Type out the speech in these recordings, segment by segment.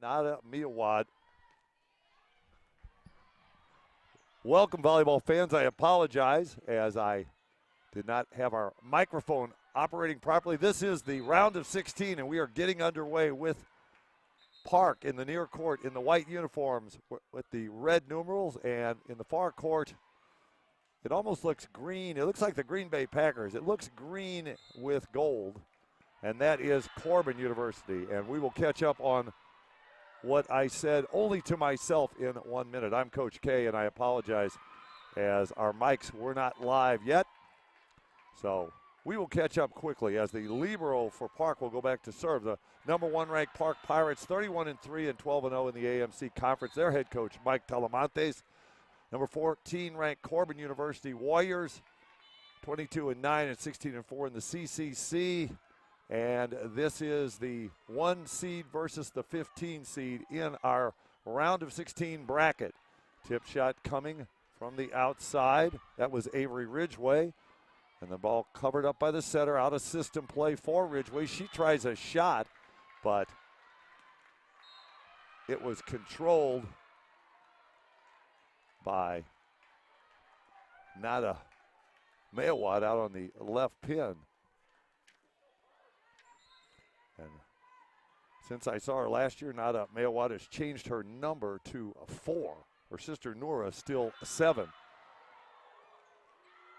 Nada Meawad. Welcome, volleyball fans. I apologize as I did not have our microphone operating properly. This is the round of 16, and we are getting underway with Park in the near court in the white uniforms with the red numerals, and in the far court, it almost looks green. It looks like the Green Bay Packers. It looks green with gold, and that is Corban University. And we will catch up on what I said only to myself in 1 minute. I'm Coach K, and I apologize as our mics were not live yet. So we will catch up quickly as the libero for Park will go back to serve. The number 1 ranked Park Pirates, 31-3 and 12-0 in the AMC Conference. Their head coach, Mike Talamantes. Number 14 ranked Corban University Warriors, 22-9 and 16-4 in the CCC. And this is the 1 seed versus the 15 seed in our round of 16 bracket. Tip shot coming from the outside. That was Avery Ridgway. And the ball covered up by the setter. Out of system play for Ridgway. She tries a shot, but it was controlled by Nada Meawad out on the left pin. And since I saw her last year, Nada Meawad has changed her number to 4. Her sister Nora still 7.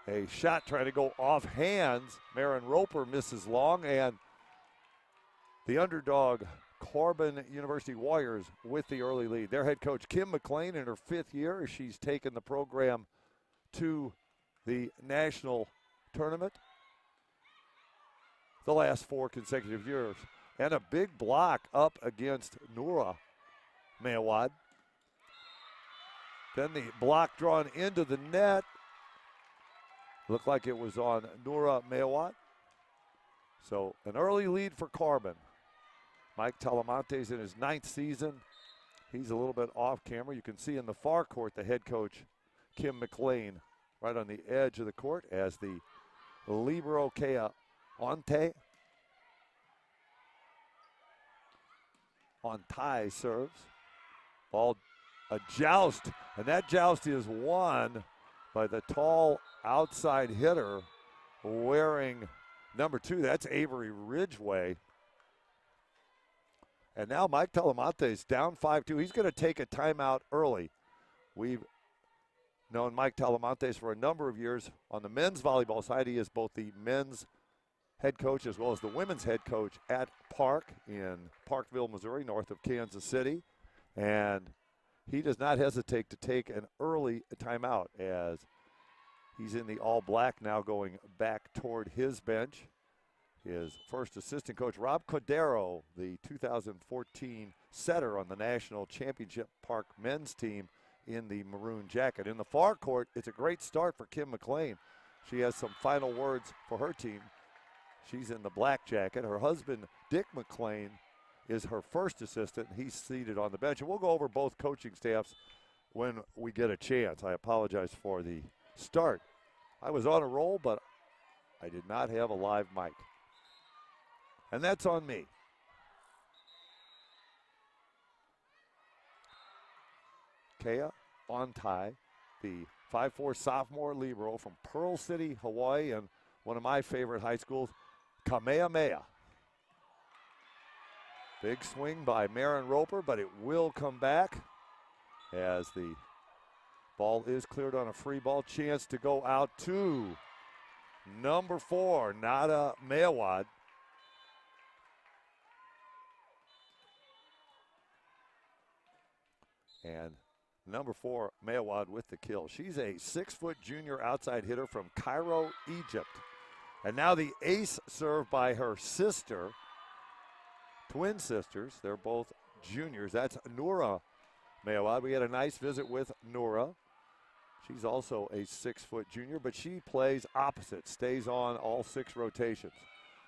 A shot trying to go off hands. Marin Roper misses long, and the underdog Corban University Warriors with the early lead. Their head coach Kim McLean in her 5th year. She's taken the program to the national tournament the last 4 consecutive years. And a big block up against Nora Meawad. Then the block drawn into the net. Looked like it was on Nora Meawad. So an early lead for Corban. Mike Talamantes in his 9th season. He's a little bit off camera. You can see in the far court the head coach, Kim McLean, right on the edge of the court as the libero Kea Ontai serves. Ball, a joust, and that joust is won by the tall outside hitter wearing number 2. That's Avery Ridgway. And now Mike Talamantes down 5-2. He's going to take a timeout early. We've known Mike Talamantes for a number of years on the men's volleyball side. He is both the men's head coach as well as the women's head coach at Park in Parkville, Missouri, north of Kansas City. And he does not hesitate to take an early timeout as he's in the all black now going back toward his bench. His first assistant coach, Rob Cordero, the 2014 setter on the National Championship Park men's team in the maroon jacket. In the far court, it's a great start for Kim McLean. She has some final words for her team. She's in the black jacket. Her husband, Dick McLean, is her first assistant. He's seated on the bench. And we'll go over both coaching staffs when we get a chance. I apologize for the start. I was on a roll, but I did not have a live mic. And that's on me. Kea Ontai, the 5'4" sophomore libero from Pearl City, Hawaii, and one of my favorite high schools, Kamehameha. Big swing by Marin Roper, but it will come back as the ball is cleared on a free ball. Chance to go out to number 4, Nada Meawad. And number 4, Meawad with the kill. She's a 6-foot junior outside hitter from Cairo, Egypt. And now the ace serve by her sister, twin sisters. They're both juniors. That's Nora Meawad. We had a nice visit with Nora. She's also a 6-foot junior, but she plays opposite, stays on all 6 rotations.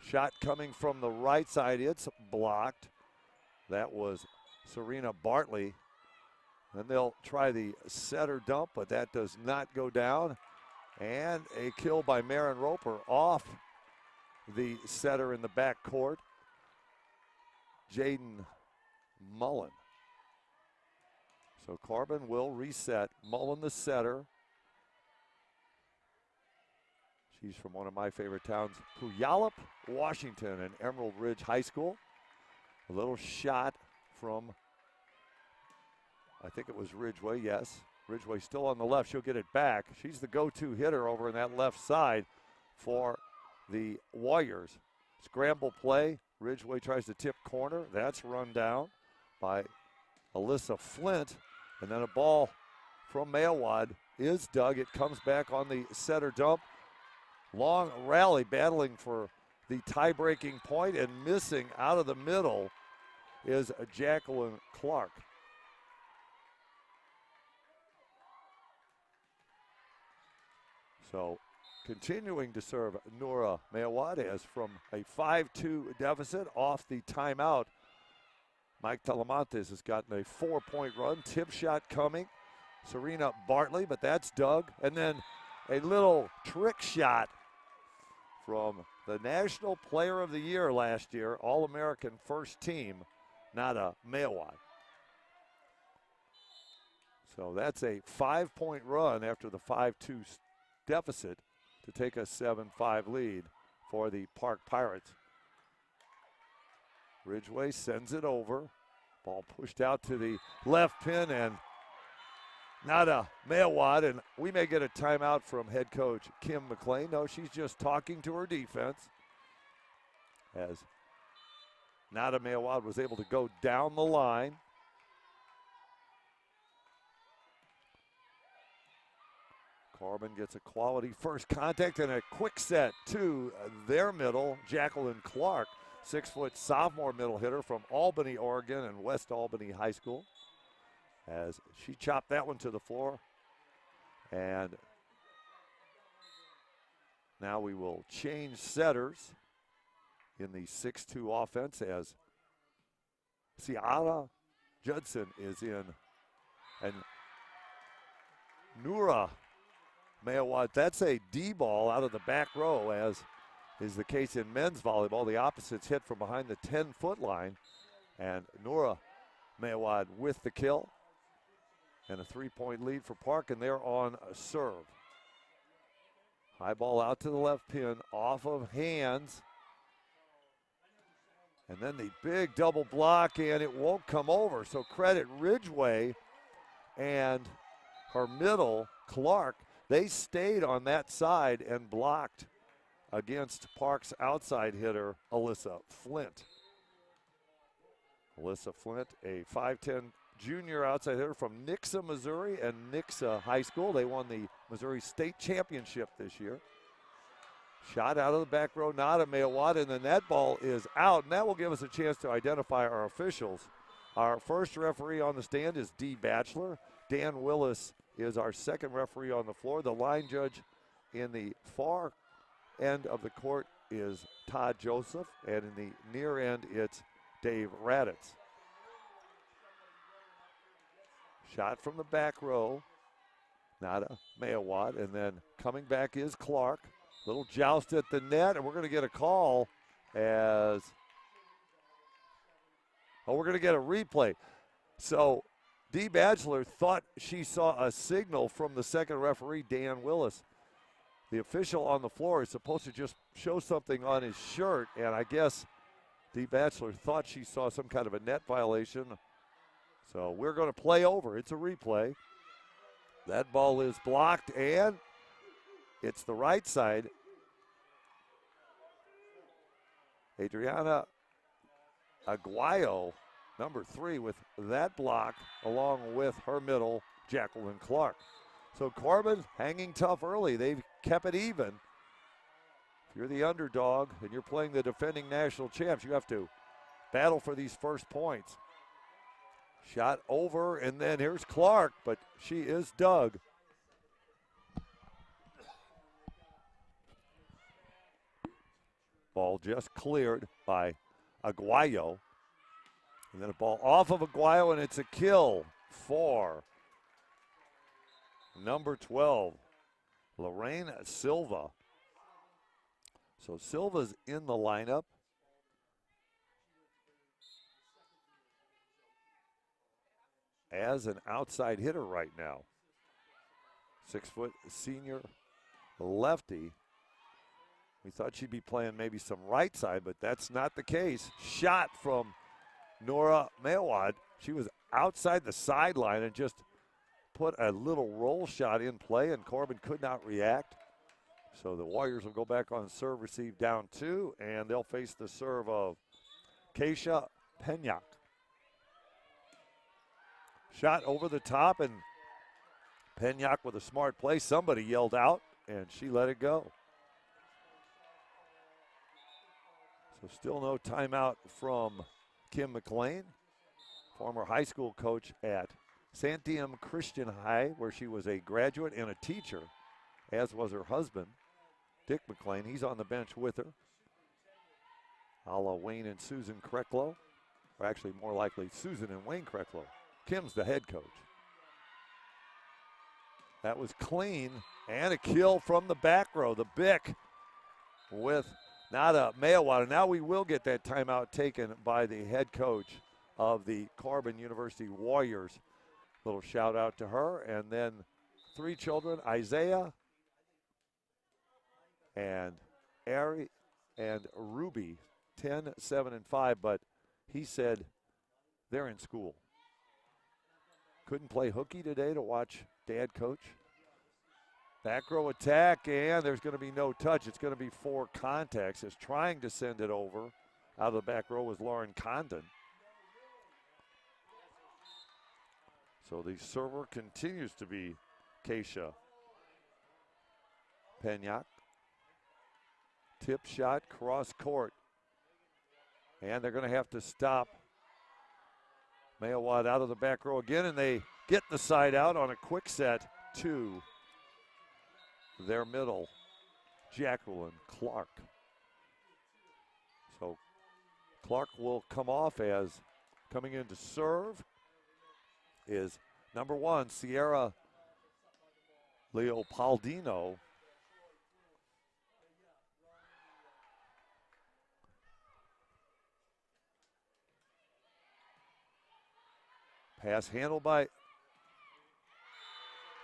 Shot coming from the right side. It's blocked. That was Serena Bartley. Then they'll try the setter dump, but that does not go down. And a kill by Marin Roper off the setter in the back court, Jaden Mullen. So Corban will reset. Mullen, the setter. She's from one of my favorite towns, Puyallup, Washington, and Emerald Ridge High School. A little shot from, I think it was Ridgeway, yes. Ridgeway still on the left. She'll get it back. She's the go-to hitter over in that left side for the Warriors. Scramble play. Ridgeway tries to tip corner. That's run down by Alyssa Flint. And then a ball from Meawad is dug. It comes back on the setter dump. Long rally battling for the tie-breaking point, and missing out of the middle is Jacqueline Clark. So continuing to serve Nora Meawad as from a 5-2 deficit off the timeout. Mike Talamantes has gotten a 4-point run. Tip shot coming. Serena Bartley, but that's dug. And then a little trick shot from the National Player of the Year last year, All-American first team, Nada Meawad. So that's a 5-point run after the 5-2 deficit to take a 7-5 lead for the Park Pirates. Ridgeway sends it over. Ball pushed out to the left pin, and Nada Meawad, and we may get a timeout from head coach Kim McLean. No, she's just talking to her defense as Nada Meawad was able to go down the line. Corban gets a quality first contact and a quick set to their middle, Jacqueline Clark, 6-foot sophomore middle hitter from Albany, Oregon, and West Albany High School, as she chopped that one to the floor. And now we will change setters in the 6-2 offense as Ciara Judson is in. And Nura Meawad, that's a D ball out of the back row, as is the case in men's volleyball. The opposites hit from behind the 10-foot line. And Nura Meawad with the kill. And a 3-point lead for Park, and they're on a serve. High ball out to the left pin, off of hands. And then the big double block, and it won't come over. So credit Ridgeway and her middle, Clark. They stayed on that side and blocked against Park's outside hitter, Alyssa Flint. Alyssa Flint, a 5'10" junior outside hitter from Nixa, Missouri, and Nixa High School. They won the Missouri State Championship this year. Shot out of the back row, Nada Meawad, and then that ball is out, and that will give us a chance to identify our officials. Our first referee on the stand is Dee Batchelor. Dan Willis is our second referee on the floor. The line judge in the far end of the court is Todd Joseph, and in the near end, it's Dave Raditz. Shot from the back row, Nada Meawad, and then coming back is Clark. Little joust at the net, and we're going to get a call as, we're going to get a replay. So Dee Batchelor thought she saw a signal from the second referee, Dan Willis. The official on the floor is supposed to just show something on his shirt, and I guess Dee Batchelor thought she saw some kind of a net violation. So we're going to play over. It's a replay. That ball is blocked, and it's the right side. Adriana Aguayo, number 3, with that block, along with her middle, Jacqueline Clark. So Corban hanging tough early. They've kept it even. If you're the underdog and you're playing the defending national champs, you have to battle for these first points. Shot over, and then here's Clark, but she is dug. Ball just cleared by Aguayo. And then a ball off of Aguayo, and it's a kill for number 12, Lorraine Silva. So Silva's in the lineup. as an outside hitter right now. 6-foot senior lefty. We thought she'd be playing maybe some right side, but that's not the case. Shot from Nora Meawad. She was outside the sideline and just put a little roll shot in play, and Corban could not react. So the Warriors will go back on serve, receive down 2, and they'll face the serve of Keisha Penyak. Shot over the top, and Penyak with a smart play. Somebody yelled out, and she let it go. So still no timeout from Kim McLean, former high school coach at Santiam Christian High, where she was a graduate and a teacher, as was her husband, Dick McLean. He's on the bench with her. A la Wayne and Susan Krecklow, or actually more likely Susan and Wayne Krecklow. Kim's the head coach. That was clean, and a kill from the back row. The Bick with Nada Meawad. And now we will get that timeout taken by the head coach of the Corban University Warriors. Little shout out to her. And then 3 children, Isaiah and Ari and Ruby, 10, 7, and 5. But he said they're in school. Couldn't play hooky today to watch Dad coach. Back row attack, and there's going to be no touch. It's going to be 4 contacts. As trying to send it over out of the back row was Lauren Condon. So the server continues to be Keisha Penyak. Tip shot, cross court. And they're going to have to stop Meawad out of the back row again, and they get the side out on a quick set to their middle, Jacqueline Clark. So Clark will come off, as coming in to serve is number 1, Sierra Leopoldino. Pass handled by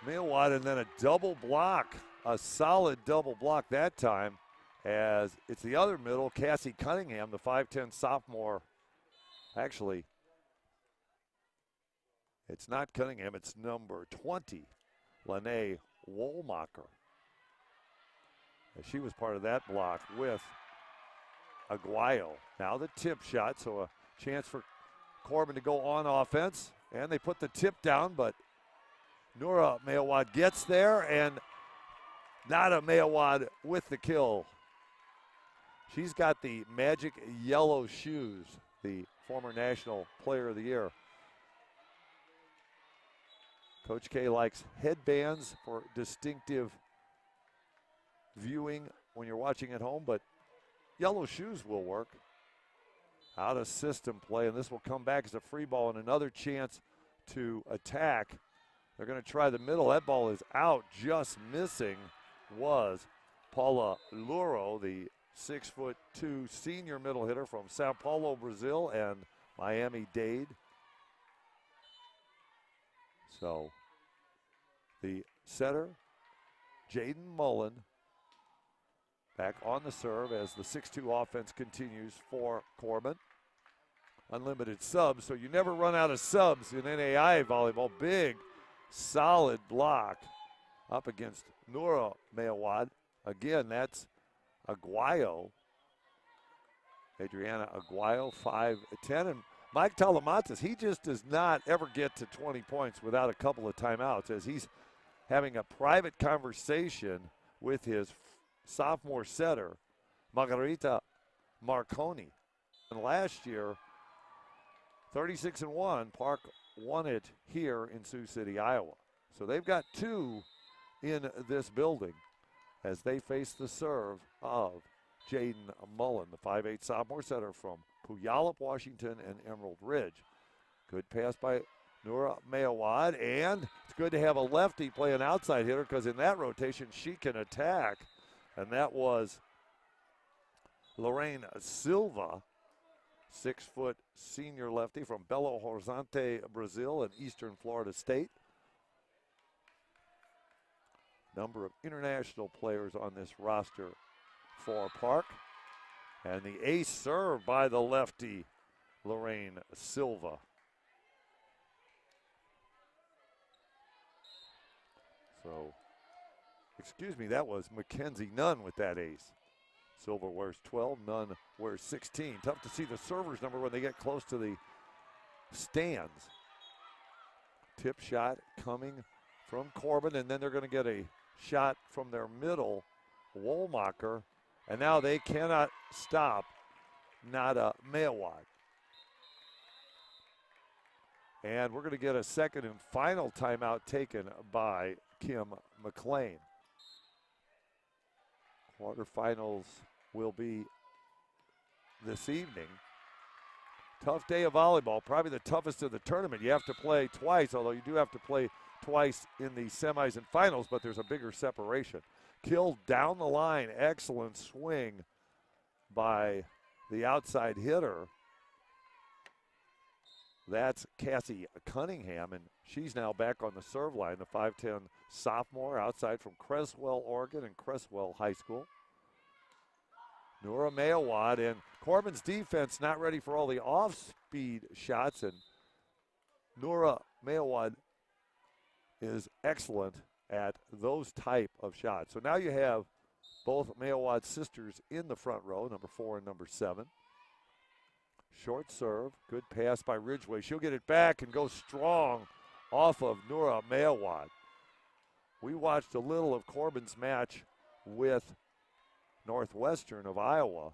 Meawad, and then a double block, a solid double block that time, as it's the other middle, Cassie Cunningham, the 5'10 sophomore. Actually, it's not Cunningham, it's number 20, Lene Wollmacher. And she was part of that block with Aguayo. Now the tip shot, so a chance for Corban to go on offense. And they put the tip down, but Nora Meawad gets there, and Nada Meawad with the kill. She's got the magic yellow shoes, the former National Player of the Year. Coach K likes headbands for distinctive viewing when you're watching at home, but yellow shoes will work. Out of system play, and this will come back as a free ball and another chance to attack. They're going to try the middle. That ball is out. Just missing was Paula Luro, the 6'2" senior middle hitter from Sao Paulo, Brazil, and Miami-Dade. So the setter, Jaden Mullen, back on the serve as the 6'2" offense continues for Corban. Unlimited subs, so you never run out of subs in NAIA volleyball. Big, solid block up against Nora Meawad. Again, that's Aguayo. Adriana Aguayo, 5'10". And Mike Talamatas, he just does not ever get to 20 points without a couple of timeouts, as he's having a private conversation with his sophomore setter, Margarita Marconi. And last year, 36-1, Park won it here in Sioux City, Iowa. So they've got 2 in this building as they face the serve of Jaden Mullen, the 5'8" sophomore setter from Puyallup, Washington, and Emerald Ridge. Good pass by Nora Meawad, and it's good to have a lefty play an outside hitter, because in that rotation she can attack, and that was Lorraine Silva. 6-foot senior lefty from Belo Horizonte, Brazil, and Eastern Florida State. Number of international players on this roster for Park. And the ace serve by the lefty, Lorraine Silva. So, excuse me, that was Mackenzie Nunn with that ace. Silva wears 12, Nunn wears 16. Tough to see the server's number when they get close to the stands. Tip shot coming from Corban, and then they're going to get a shot from their middle, Wollmacher, and now they cannot stop Nada Meawad. And we're going to get a second and final timeout taken by Kim McLean. Quarterfinals will be this evening. Tough day of volleyball, probably the toughest of the tournament. You have to play twice, although you do have to play twice in the semis and finals, but there's a bigger separation. Kill down the line, excellent swing by the outside hitter. That's Cassie Cunningham, and she's now back on the serve line, the 5'10 sophomore outside from Creswell, Oregon, and Creswell High School. Nura Meawad, and Corban's defense not ready for all the off-speed shots, and Nura Meawad is excellent at those type of shots. So now you have both Meawad's sisters in the front row, number 4 and number 7. Short serve, good pass by Ridgway. She'll get it back and go strong off of Nura Meawad. We watched a little of Corban's match with Northwestern of Iowa,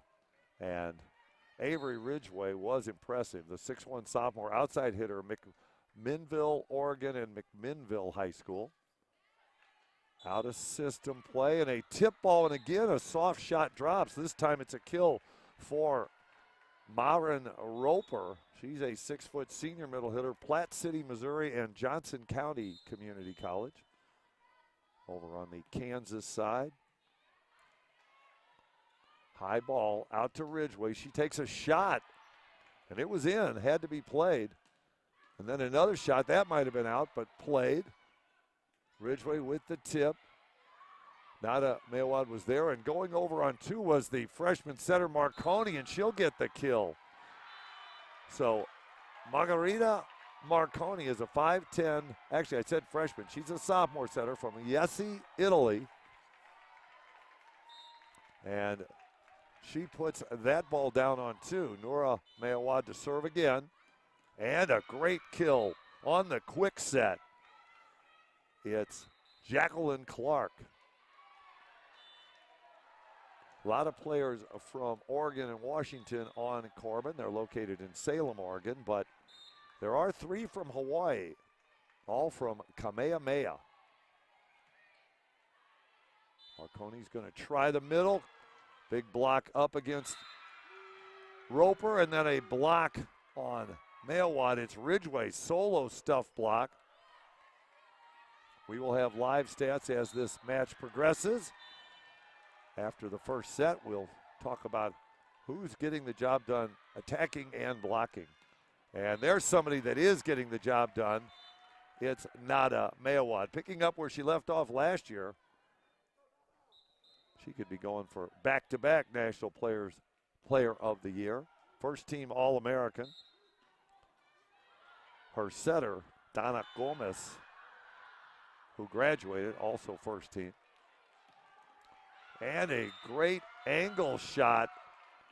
and Avery Ridgway was impressive. The 6'1 sophomore outside hitter, McMinnville, Oregon, and McMinnville High School. Out of system play, and a tip ball, and again a soft shot drops. This time it's a kill for Marin Roper. She's a 6-foot senior middle hitter, Platte City, Missouri, and Johnson County Community College. Over on the Kansas side. High ball out to Ridgway. She takes a shot, and it was in, had to be played. And then another shot, that might have been out, but played. Ridgway with the tip. Nada Meawad was there, and going over on 2 was the freshman setter Marconi, and she'll get the kill. So Margarita Marconi is a 5'10", actually I said freshman, she's a sophomore setter from Jesi, Italy. And she puts that ball down on 2. Nura Meawad to serve again. And a great kill on the quick set. It's Jacqueline Clark. A lot of players from Oregon and Washington on Corban. They're located in Salem, Oregon, but there are 3 from Hawaii, all from Kamehameha. Marconi's going to try the middle. Big block up against Roper, and then a block on Meawad. It's Ridgway, solo stuff block. We will have live stats as this match progresses. After the first set, we'll talk about who's getting the job done attacking and blocking. And there's somebody that is getting the job done. It's Nada Meawad, picking up where she left off last year. She could be going for back-to-back National Player of the Year. First team All-American. Her setter, Donna Gomez, who graduated, also first team. And a great angle shot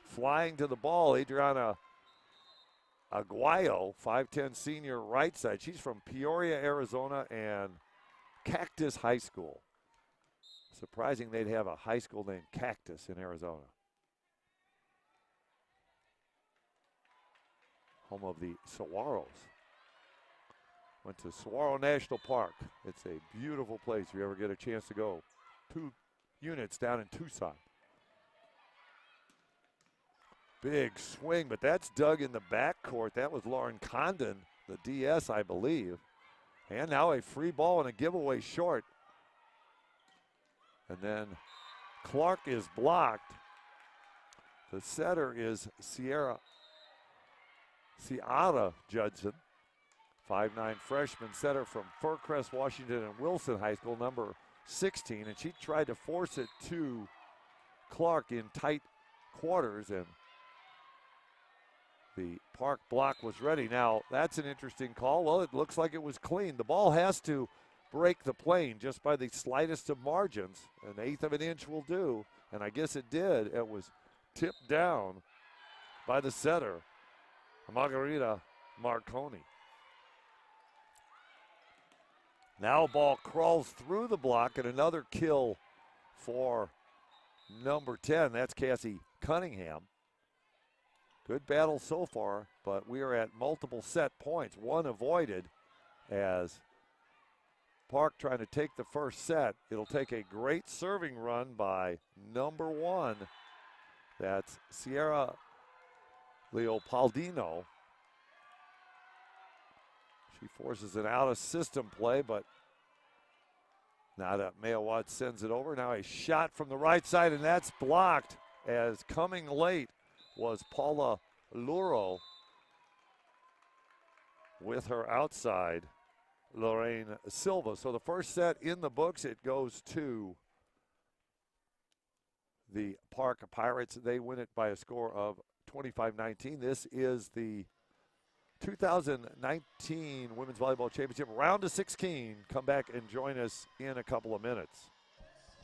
flying to the ball. Adriana Aguayo, 5'10 senior right side. She's from Peoria, Arizona, and Cactus High School. Surprising they'd have a high school named Cactus in Arizona. Home of the Saguaros. Went to Saguaro National Park. It's a beautiful place if you ever get a chance to go. 2 units down in Tucson. Big swing, but that's dug in the backcourt. That was Lauren Condon, the DS, I believe. And now a free ball and a giveaway short. And then Clark is blocked. The setter is Sierra Ciara Judson, 5'9" freshman setter from Fircrest, Washington, and Wilson High School, number 16. And she tried to force it to Clark in tight quarters, and the Park block was ready. Now, that's an interesting call. Well, it looks like it was clean. The ball has to break the plane just by the slightest of margins. An eighth of an inch will do, and I guess it did. It was tipped down by the setter, Margarita Marconi. Now ball crawls through the block, and another kill for number 10. That's Cassie Cunningham. Good battle so far, but we are at multiple set points. One avoided as Park trying to take the first set. It'll take a great serving run by number 1. That's Sierra Leopoldino. She forces an out-of-system play, but Nada Meawad sends it over. Now a shot from the right side, and that's blocked as coming late was Paula Luro with her outside, Lorraine Silva. So the first set in the books. It goes to the Park Pirates. They win it by a score of 25-19. This is the 2019 Women's Volleyball Championship, round of 16. Come back and join us in a couple of minutes.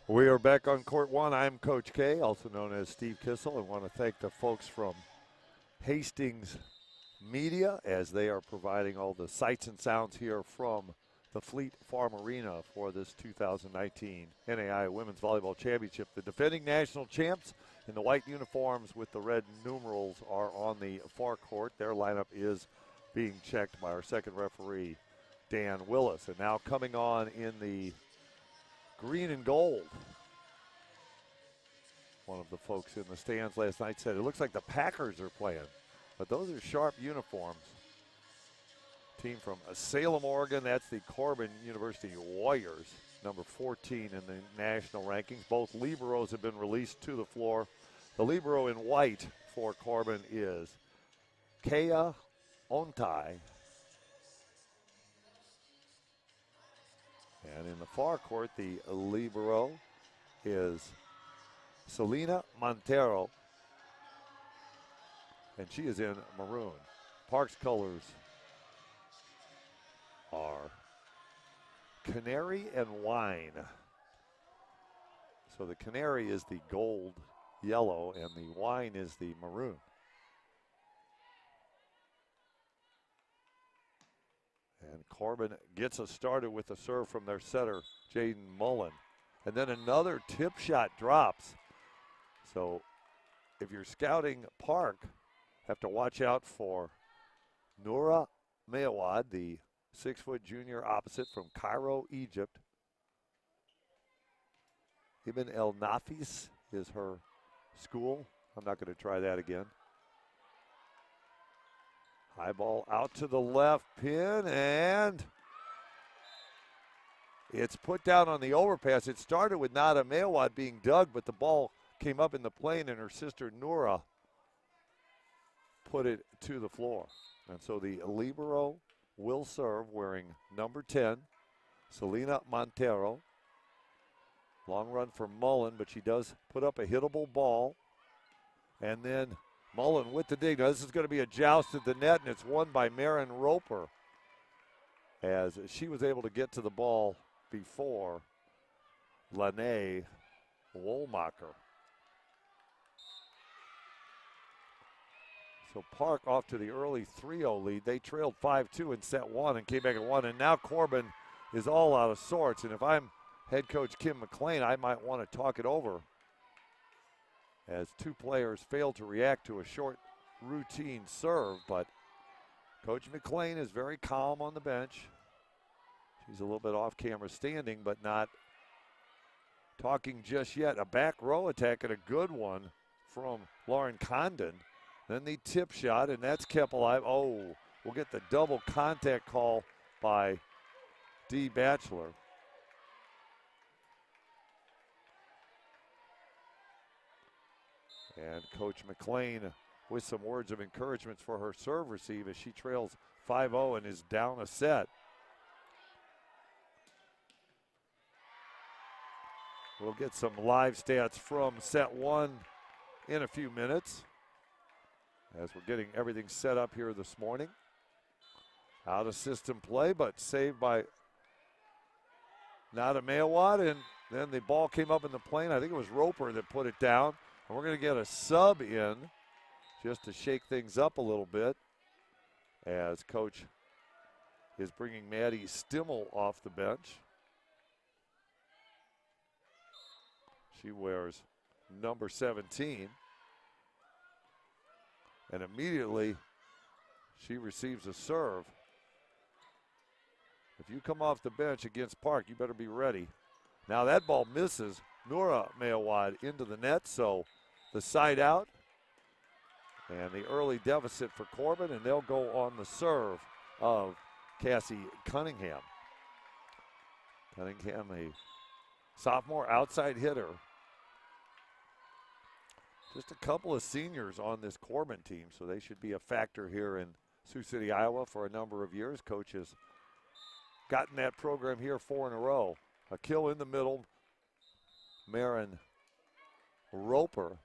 We are back on court 1. I'm Coach K, also known as Steve Kissel, and want to thank the folks from Hastings Media as they are providing all the sights and sounds here from the Fleet Farm Arena for this 2019 NAIA Women's Volleyball Championship. The defending national champs in the white uniforms with the red numerals are on the far court. Their lineup is being checked by our second referee, Dan Willis. And now coming on in the green and gold. One of the folks in the stands last night said it looks like the Packers are playing, but those are sharp uniforms. Team from Salem, Oregon, that's the Corban University Warriors, number 14 in the national rankings. Both liberos have been released to the floor. The libero in white for Corban is Kea Ontai. And in the far court, the libero is Selena Montero, and she is in maroon. Park's colors are canary and wine. So the canary is the gold yellow, and the wine is the maroon. And Corban gets us started with a serve from their setter, Jaden Mullen. And then another tip shot drops. So if you're scouting Park, have to watch out for Noura Meawad, the 6-foot junior opposite from Cairo, Egypt. Ibn El Nafis is her school. I'm not going to try that again. High ball out to the left pin, and it's put down on the overpass. It started with Nada Meawad being dug, but the ball came up in the plane, and her sister Noura put it to the floor. And so the libero will serve wearing number 10, Selena Montero. Long run for Mullen, but she does put up a hittable ball. And then Mullen with the dig. Now this is going to be a joust at the net, and it's won by Marin Roper, as she was able to get to the ball before Lanae Wollmacher. So Park off to the early 3-0 lead. They trailed 5-2 in set 1 and came back at 1. And now Corban is all out of sorts. And if I'm head coach Kim McLean, I might want to talk it over, as two players failed to react to a short routine serve. But Coach McLean is very calm on the bench. She's a little bit off camera standing, but not talking just yet. A back row attack and a good one from Lauren Condon. Then the tip shot, and that's kept alive. Oh, we'll get the double contact call by D. Batchelor. And Coach McLean with some words of encouragement for her serve receive as she trails 5-0 and is down a set. We'll get some live stats from set one in a few minutes as we're getting everything set up here this morning. Out of system play, but saved by Nada Meawad, and then the ball came up in the plane. I think it was Roper that put it down. And we're going to get a sub in just to shake things up a little bit as Coach is bringing Maddie Stimmel off the bench. She wears number 17. And immediately she receives a serve. If you come off the bench against Park, you better be ready. Now that ball misses Nora Meawad into the net, so the side out. And the early deficit for Corban, and they'll go on the serve of Cassie Cunningham. Cunningham, a sophomore outside hitter. Just a couple of seniors on this Corban team, so they should be a factor here in Sioux City, Iowa for a number of years. Coach has gotten that program here 4 in a row. A kill in the middle. Marin Roper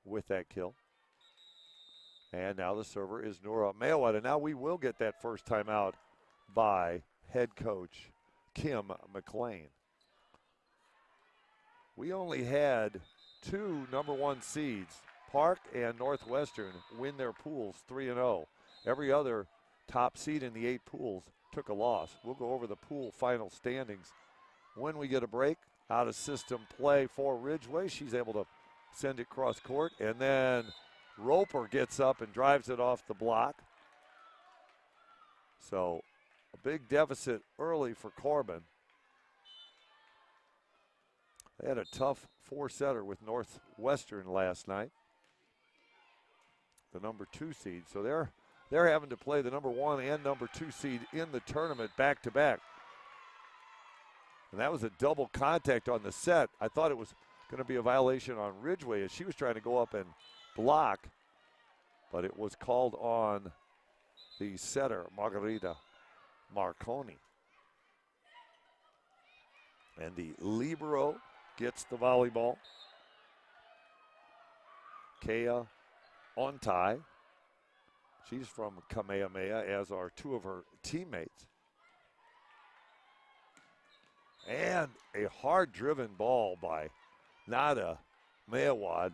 with that kill. And now the server is Nora Meawad. And now we will get that first time out by head coach Kim McLean. We only had 2 number 1 seeds, Park and Northwestern, win their pools 3-0. Every other top seed in the 8 pools took a loss. We'll go over the pool final standings when we get a break. Out of system play for Ridgeway. She's able to send it cross court, and then Roper gets up and drives it off the block. So a big deficit early for Corban. They had a tough 4-setter with Northwestern last night, the number 2 seed. So they're having to play the number 1 and number 2 seed in the tournament back to back. And that was a double contact on the set. I thought it was going to be a violation on Ridgeway as she was trying to go up and block, but it was called on the setter, Margarita Marconi. And the libero gets the volleyball. Kea Ontai. She's from Kamehameha, as are 2 of her teammates. And a hard-driven ball by Nada Meawad.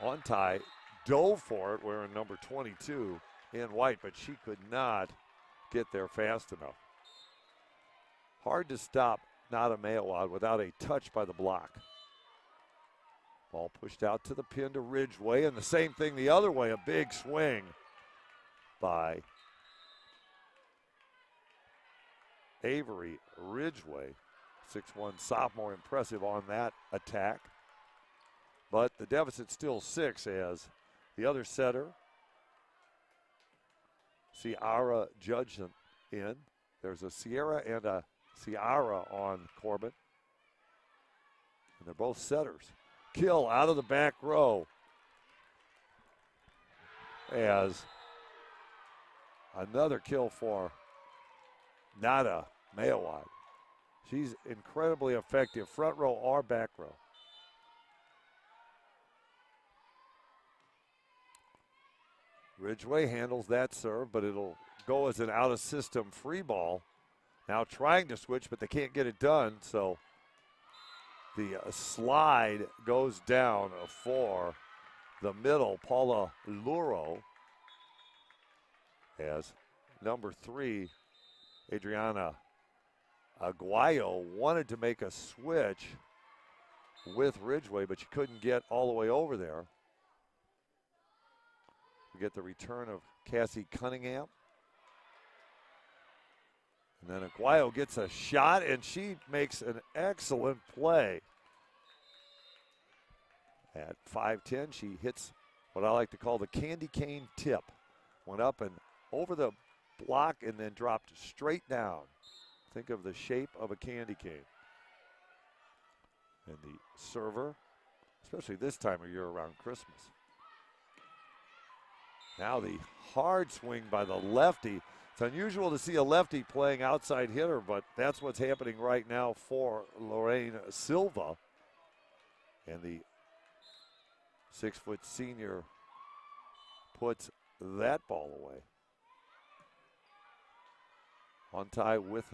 Ontai dove for it, wearing number 22 in white, but she could not get there fast enough. Hard to stop Nada Meawad without a touch by the block. Ball pushed out to the pin to Ridgeway, and the same thing the other way, a big swing by Avery Ridgeway. 6'1" sophomore, impressive on that attack. But the deficit still 6 as the other setter, Ciara Judson, in. There's a Sierra and a Ciara on Corban. And they're both setters. Kill out of the back row as another kill for Nada Meawad. She's incredibly effective, front row or back row. Ridgeway handles that serve, but it'll go as an out-of-system free ball. Now trying to switch, but they can't get it done, so the slide goes down for the middle, Paula Luro, as number 3, Adriana Aguayo, wanted to make a switch with Ridgeway, but she couldn't get all the way over there. We get the return of Cassie Cunningham. And then Aguayo gets a shot, and she makes an excellent play. At 5'10", she hits what I like to call the candy cane tip. Went up and over the block and then dropped straight down. Think of the shape of a candy cane. And the server especially this time of year around Christmas. Now the hard swing by the lefty. It's unusual to see a lefty playing outside hitter, but that's what's happening right now for Lorraine Silva. And the 6-foot senior puts that ball away. Ontai with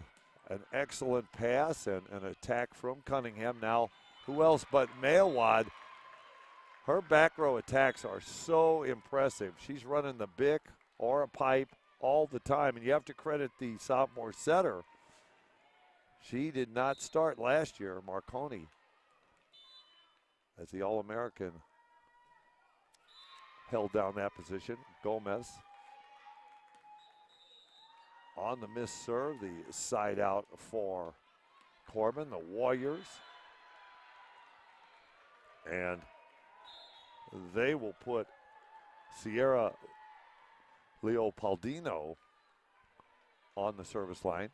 an excellent pass and an attack from Cunningham. Now, who else but Meawad? Her back row attacks are so impressive. She's running the bic or a pipe all the time, and you have to credit the sophomore setter. She did not start last year, Marconi, as the All-American held down that position. Gomez on the missed serve, the side out for Corban, the Warriors. And they will put Sierra Leopoldino on the service line.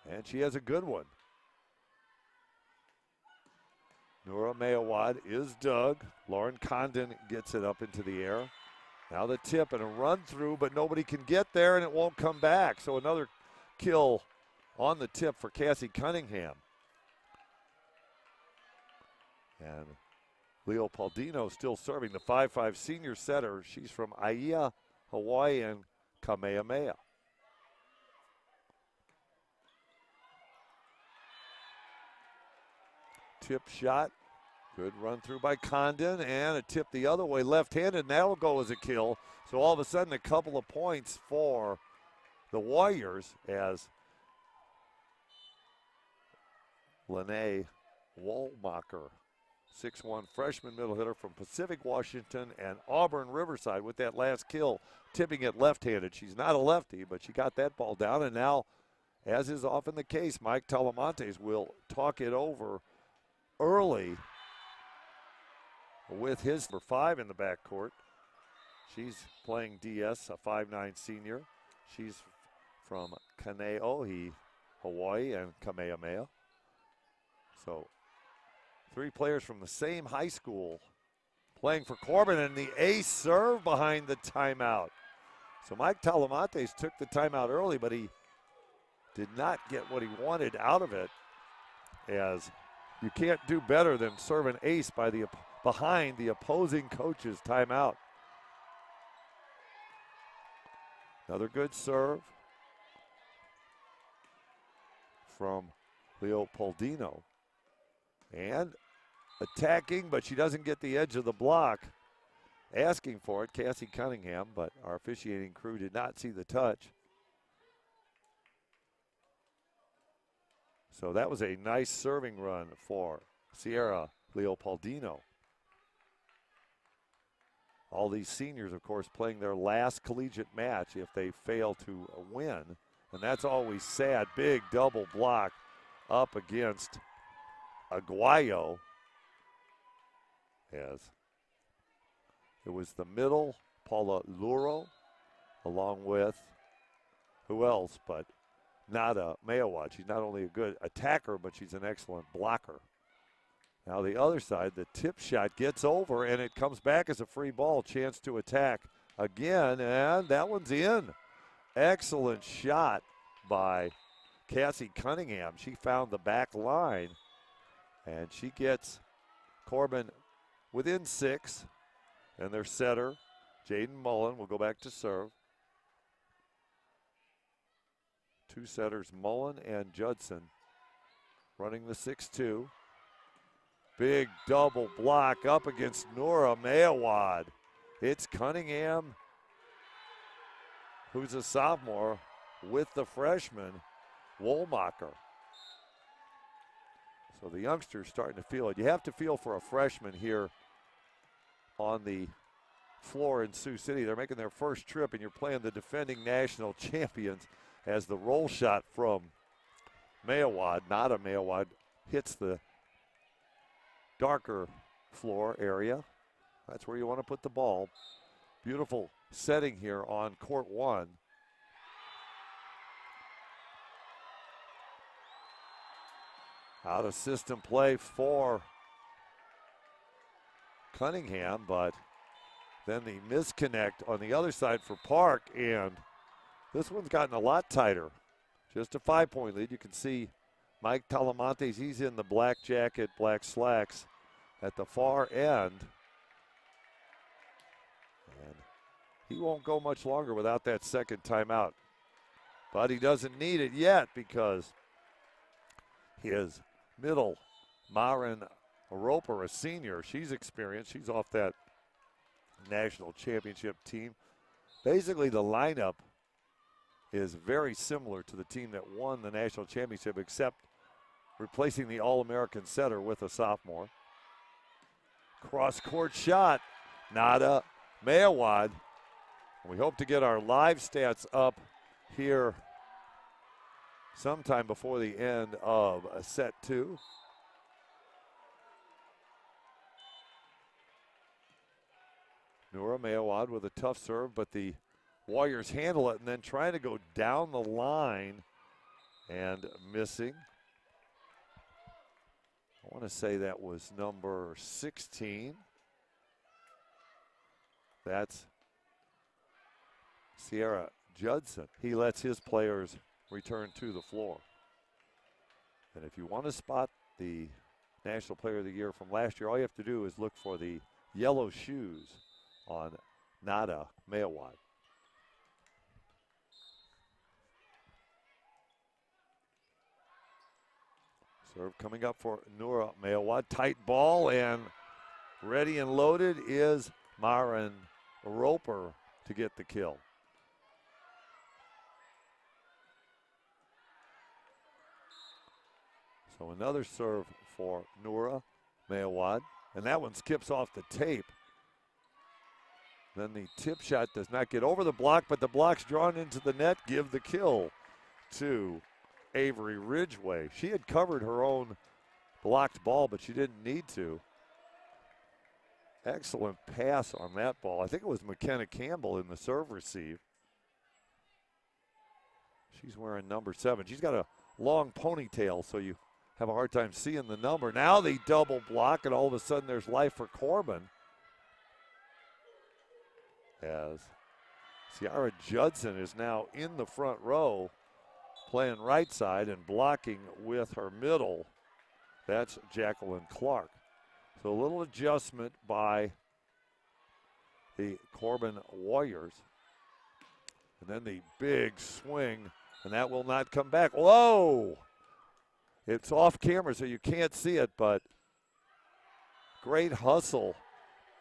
And she has a good one. Nura Meawad is dug. Lauren Condon gets it up into the air. Now the tip and a run through, but nobody can get there and it won't come back. So another kill on the tip for Cassie Cunningham. And Leopoldino still serving, the 5'5" senior setter. She's from NAIA, Hawaii, and Kamehameha. Tip shot. Good run through by Condon, and a tip the other way, left-handed, and that'll go as a kill. So all of a sudden, a couple of points for the Warriors as Lene Wollmacher, 6'1" freshman middle hitter from Pacific Washington and Auburn Riverside with that last kill, tipping it left-handed. She's not a lefty, but she got that ball down, and now, as is often the case, Mike Talamantes will talk it over early with his number 5 in the backcourt. She's playing DS, a 5'9" senior. She's from Kaneohe, Hawaii, and Kamehameha. So 3 players from the same high school playing for Corban, and the ace serve behind the timeout. So Mike Talamantes took the timeout early, but he did not get what he wanted out of it, as you can't do better than serve an ace behind the opposing coach's timeout. Another good serve from Leopoldino. And attacking, but she doesn't get the edge of the block. Asking for it, Cassie Cunningham, but our officiating crew did not see the touch. So that was a nice serving run for Sierra Leopoldino. All these seniors, of course, playing their last collegiate match if they fail to win. And that's always sad. Big double block up against Aguayo. As it was the middle, Paula Luro, along with who else but Nada Meawad. She's not only a good attacker, but she's an excellent blocker. Now the other side, the tip shot gets over, and it comes back as a free ball. Chance to attack again, and that one's in. Excellent shot by Cassie Cunningham. She found the back line, and she gets Corban within 6, and their setter, Jaden Mullen, will go back to serve. 2 setters, Mullen and Judson, running the 6-2. Big double block up against Nora Meawad. It's Cunningham, who's a sophomore, with the freshman, Wollmacher. So the youngsters starting to feel it. You have to feel for a freshman here on the floor in Sioux City. They're making their first trip, and you're playing the defending national champions, as the roll shot from Meawad, Nada Meawad, hits the darker floor area. That's where you want to put the ball. Beautiful setting here on court 1. Out of system play for Cunningham, but then the misconnect on the other side for Park, and this one's gotten a lot tighter. Just a 5-point lead. You can see Mike Talamantes, he's in the black jacket, black slacks at the far end. And he won't go much longer without that second timeout. But he doesn't need it yet because his middle, Marin Roper, a senior, she's experienced. She's off that national championship team. Basically, the lineup is very similar to the team that won the national championship, except replacing the All-American setter with a sophomore. Cross-court shot, Nada Meawad. We hope to get our live stats up here sometime before the end of set 2. Nura Meawad with a tough serve, but the Warriors handle it and then trying to go down the line and missing. I want to say that was number 16. That's Sierra Judson. He lets his players return to the floor. And if you want to spot the National Player of the Year from last year, all you have to do is look for the yellow shoes on Nada Meawad. Serve coming up for Nura Meawad. Tight ball, and ready and loaded is Marin Roper to get the kill. So another serve for Nura Meawad, and that one skips off the tape. Then the tip shot does not get over the block, but the block's drawn into the net. Give the kill to Avery Ridgway. She had covered her own blocked ball, but she didn't need to. Excellent pass on that ball. I think it was McKenna Campbell in the serve receive. She's wearing number 7. She's got a long ponytail, so you have a hard time seeing the number. Now the double block, and all of a sudden there's life for Corban. As Sierra Judson is now in the front row, playing right side and blocking with her middle. That's Jacqueline Clark. So a little adjustment by the Corban Warriors. And then the big swing, and that will not come back. Whoa! It's off camera, so you can't see it, but great hustle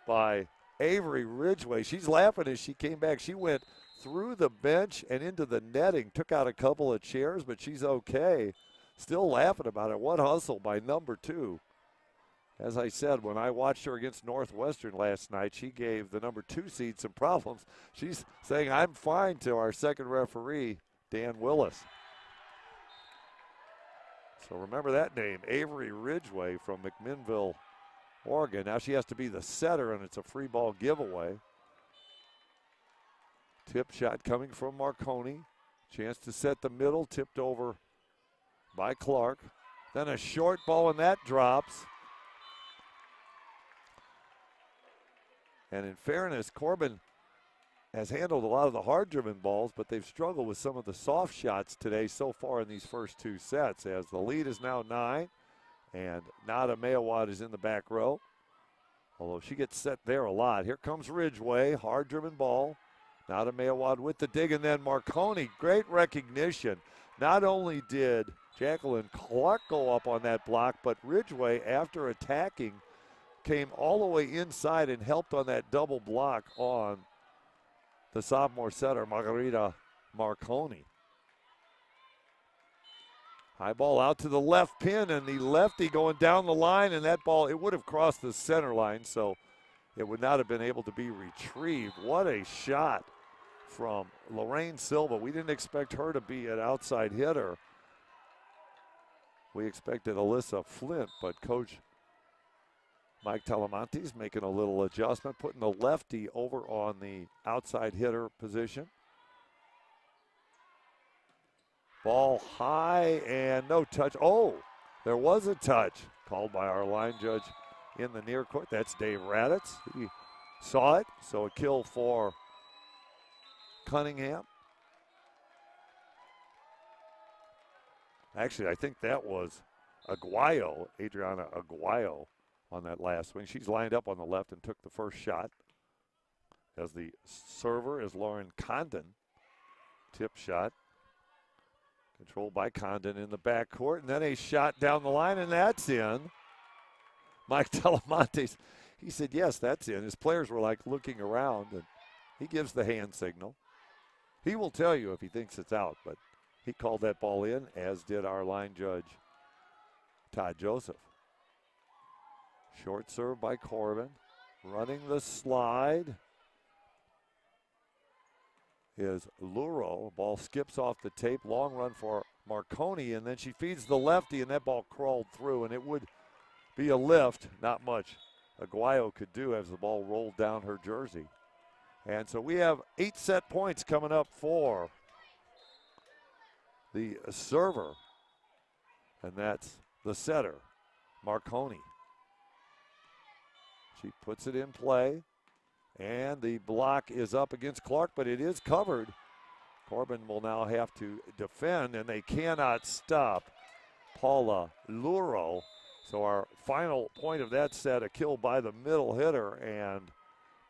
by Avery Ridgway. She's laughing as she came back. She went through the bench and into the netting, took out a couple of chairs, but she's okay. Still laughing about it. What hustle by number 2. As I said, when I watched her against Northwestern last night, she gave the number 2 seed some problems. She's saying, I'm fine, to our second referee, Dan Willis. So remember that name, Avery Ridgway from McMinnville, Oregon. Now she has to be the setter, and it's a free ball giveaway. Tip shot coming from Marconi. Chance to set the middle, tipped over by Clark. Then a short ball, and that drops. And in fairness, Corban has handled a lot of the hard-driven balls, but they've struggled with some of the soft shots today so far in these first 2 sets, as the lead is now 9, and Nada Meawad is in the back row, although she gets set there a lot. Here comes Ridgway, hard-driven ball. Nada Meawad with the dig, and then Marconi, great recognition. Not only did Jacqueline Clark go up on that block, but Ridgway, after attacking, came all the way inside and helped on that double block on the sophomore setter, Margarita Marconi. High ball out to the left pin, and the lefty going down the line, and that ball, it would have crossed the center line, so it would not have been able to be retrieved. What a shot from Lorraine Silva. We didn't expect her to be an outside hitter. We expected Alyssa Flint, but Coach Mike Talamantes making a little adjustment, putting the lefty over on the outside hitter position. Ball high and no touch. Oh, there was a touch called by our line judge, in the near court. That's Dave Raditz. He saw it, so a kill for Cunningham. Actually, I think that was Aguayo, Adriana Aguayo, on that last swing. She's lined up on the left and took the first shot. As the server is Lauren Condon. Tip shot. Controlled by Condon in the backcourt. And then a shot down the line, and that's in. Mike Telemontes, he said, yes, that's in. His players were like looking around, and he gives the hand signal. He will tell you if he thinks it's out, but he called that ball in, as did our line judge, Todd Joseph. Short serve by Corban. Running the slide is Luro. Ball skips off the tape. Long run for Marconi, and then she feeds the lefty, and that ball crawled through, and it would be a lift. Not much Aguayo could do as the ball rolled down her jersey. And so we have 8 set points coming up for the server, and that's the setter, Marconi. She puts it in play, and the block is up against Clark, but it is covered. Corban will now have to defend, and they cannot stop Paula Luro. So our final point of that set, a kill by the middle hitter, and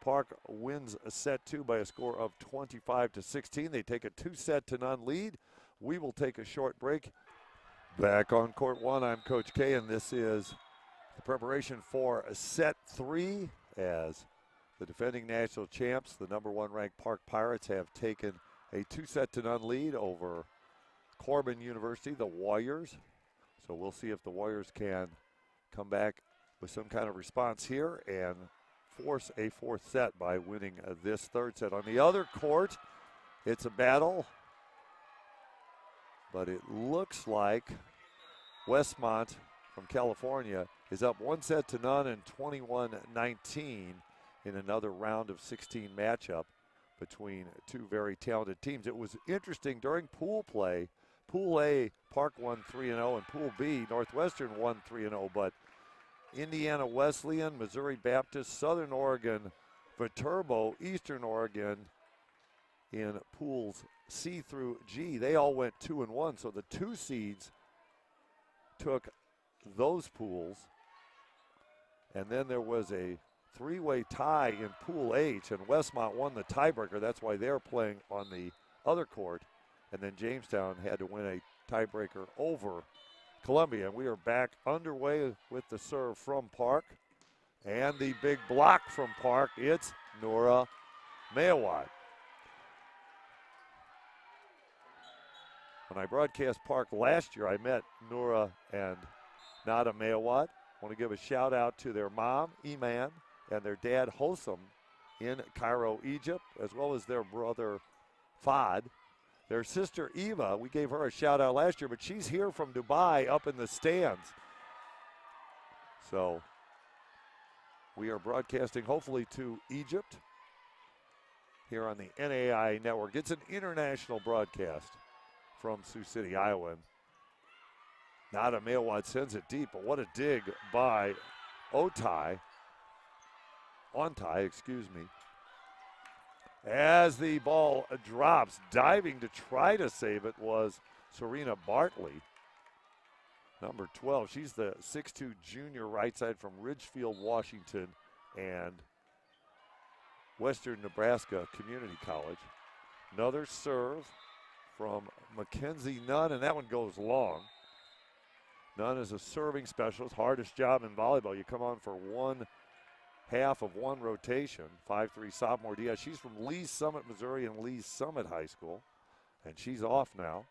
Park wins a set 2 by a score of 25-16. They take a 2-0 lead. We will take a short break. Back on court 1, I'm Coach K, and this is the preparation for set 3 as the defending national champs, the #1 ranked Park Pirates, have taken a 2-0 lead over Corban University, the Warriors. So we'll see if the Warriors can come back with some kind of response here and force a 4th set by winning this 3rd set. On the other court, it's a battle, but it looks like Westmont from California is up 1-0 and 21-19 in another round of 16 matchup between two very talented teams. It was interesting during pool play. Pool A, Park won 3-0, and Pool B, Northwestern won 3-0, but Indiana Wesleyan, Missouri Baptist, Southern Oregon, Viterbo, Eastern Oregon in pools C through G, they all went 2-1. So the 2 seeds took those pools. And then there was a 3-way tie in Pool H, and Westmont won the tiebreaker. That's why they're playing on the other court. And then Jamestown had to win a tiebreaker over Columbia. And we are back underway with the serve from Park. And the big block from Park, it's Nora Meawad. When I broadcast Park last year, I met Nora and Nada Meawad. I want to give a shout out to their mom, Iman, and their dad, Hossam, in Cairo, Egypt, as well as their brother, Fad. Their sister, Eva, we gave her a shout out last year, but she's here from Dubai up in the stands. So we are broadcasting hopefully to Egypt here on the NAIA Network. It's an international broadcast from Sioux City, Iowa. Nada Meawad sends it deep, but what a dig by Ontai, excuse me. As the ball drops, diving to try to save it was Serena Bartley, number 12. She's the 6'2" junior right side from Ridgefield, Washington, and Western Nebraska Community College. Another serve from Mackenzie Nunn, and that one goes long. Nunn is a serving specialist, hardest job in volleyball. You come on for 1/2 of one rotation. 5'3" sophomore Diaz. She's from Lee's Summit, Missouri, and Lee's Summit High School, and she's off now.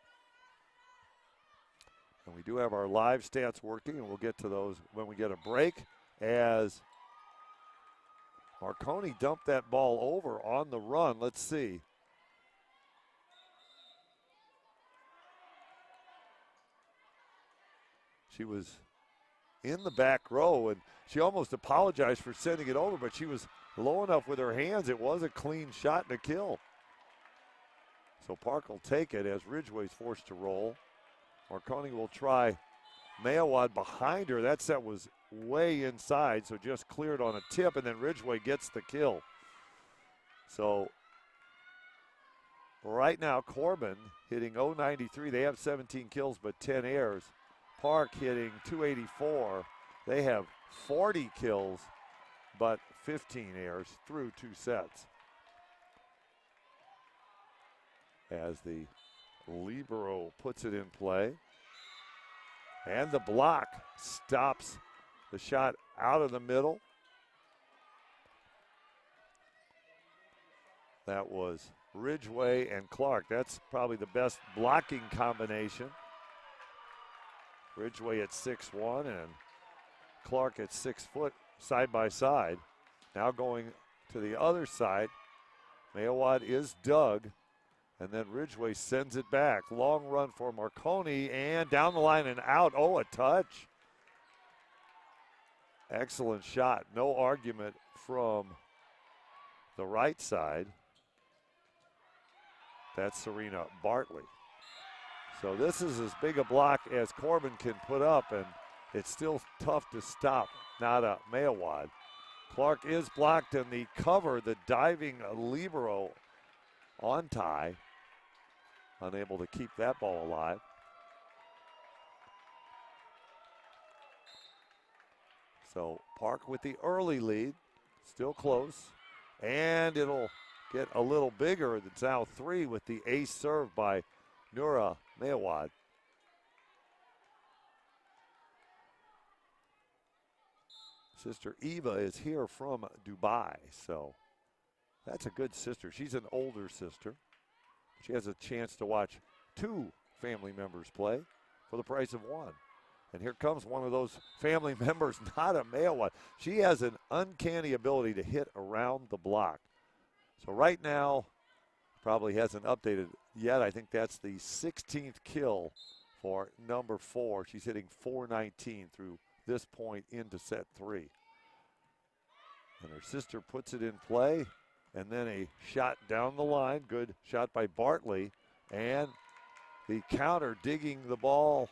And we do have our live stats working, and we'll get to those when we get a break, as Marconi dumped that ball over on the run. Let's see. She was in the back row, and she almost apologized for sending it over, but she was low enough with her hands. It was a clean shot and a kill. So Park will take it as Ridgeway's forced to roll. Marconi will try Meawad behind her. That set was way inside, so just cleared on a tip, and then Ridgway gets the kill. So right now, Corban hitting .093. They have 17 kills but 10 errors. Park hitting .284. They have 40 kills but 15 errors through 2 sets. As the libero puts it in play. And the block stops the shot out of the middle. That was Ridgway and Clark. That's probably the best blocking combination. Ridgway at 6'1" and Clark at 6 foot side by side. Now going to the other side, Meawad is dug, and then Ridgway sends it back. Long run for Marconi, and down the line and out. Oh, a touch. Excellent shot. No argument from the right side. That's Serena Bartley. So this is as big a block as Corban can put up, and it's still tough to stop Nada Meawad. Clark is blocked, and the cover, the diving libero on tie, unable to keep that ball alive. So Park with the early lead, still close, and it'll get a little bigger. It's now 3 with the ace serve by Nura Meawad. Sister Eva is here from Dubai, so that's a good sister. She's an older sister. She has a chance to watch 2 family members play for the price of 1. And here comes one of those family members, Nada Meawad. She has an uncanny ability to hit around the block. So right now, probably hasn't updated yet. I think that's the 16th kill for number 4. She's hitting .419 through this point into set 3. And her sister puts it in play, and then a shot down the line. Good shot by Bartley, and the counter digging the ball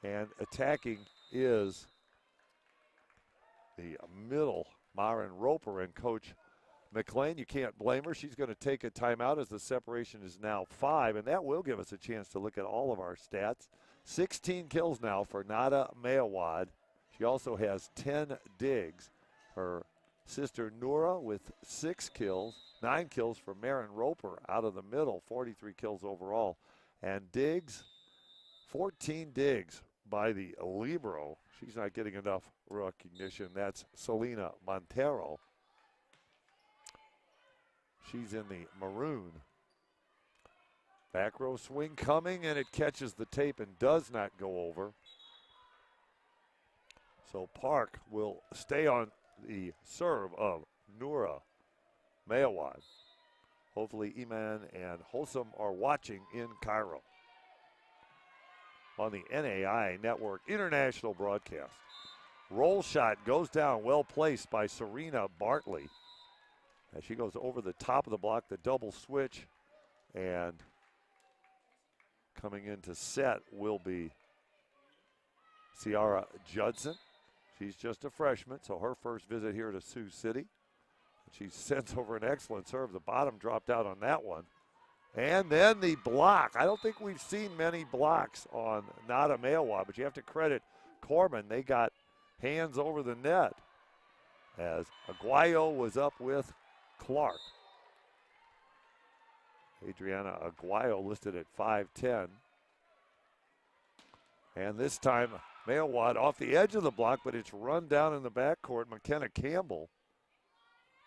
and attacking is the middle, Myron Roper, and Coach McLean. You can't blame her. She's going to take a timeout as the separation is now 5, and that will give us a chance to look at all of our stats. 16 kills now for Nada Meawad. She also has 10 digs. Her sister Nura with 6 kills, 9 kills for Myron Roper out of the middle, 43 kills overall. And digs, 14 digs by the libero. She's not getting enough recognition. That's Selena Montero. She's in the maroon. Back row swing coming, and it catches the tape and does not go over. So Park will stay on the serve of Nura Meawad. Hopefully Iman and Hosam are watching in Cairo on the NAIA Network International broadcast. Roll shot goes down, well placed by Serena Bartley. As she goes over the top of the block, the double switch, and coming into set will be Ciara Judson. She's just a freshman, so her first visit here to Sioux City. She sends over an excellent serve. The bottom dropped out on that one. And then the block. I don't think we've seen many blocks on Nada Meawad, but you have to credit Corban. They got hands over the net as Aguayo was up with Clark. Adriana Aguayo listed at 5'10". And this time, Meawad off the edge of the block, but it's run down in the backcourt. McKenna Campbell.